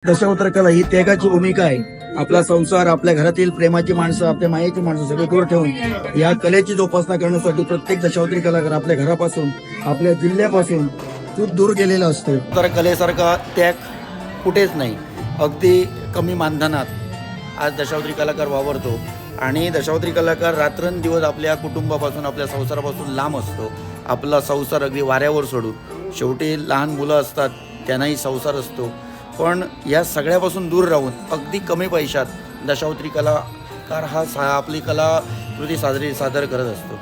दशावतार कला ही त्यागाची भूमिका आहे. आपला संसार, आपल्या घरातील प्रेमाची माणसं, आपल्या मायेची माणसं सगळे दूर ठेवून या कलेची जोपासना करण्यासाठी प्रत्येक दशावतारी कलाकार आपल्या घरापासून, आपल्या जिल्ह्यापासून खूप दूर गेलेला असतो. तर कलेसारखा त्याग कुठेच नाही. अगदी कमी मानधनात आज दशावतारी कलाकार वावरतो आणि दशावतारी कलाकार रात्रंदिवस आपल्या कुटुंबापासून, आपल्या संसारापासून लांब असतो. आपला संसार अगदी वाऱ्यावर सोडून, शेवटी लहान मुलं असतात, त्यांनाही संसार असतो, पण या सगळ्यापासून दूर राहून अगदी कमी पैशात दशावतारी कलाकार हा आपली कलाकृती सादर करत असतो.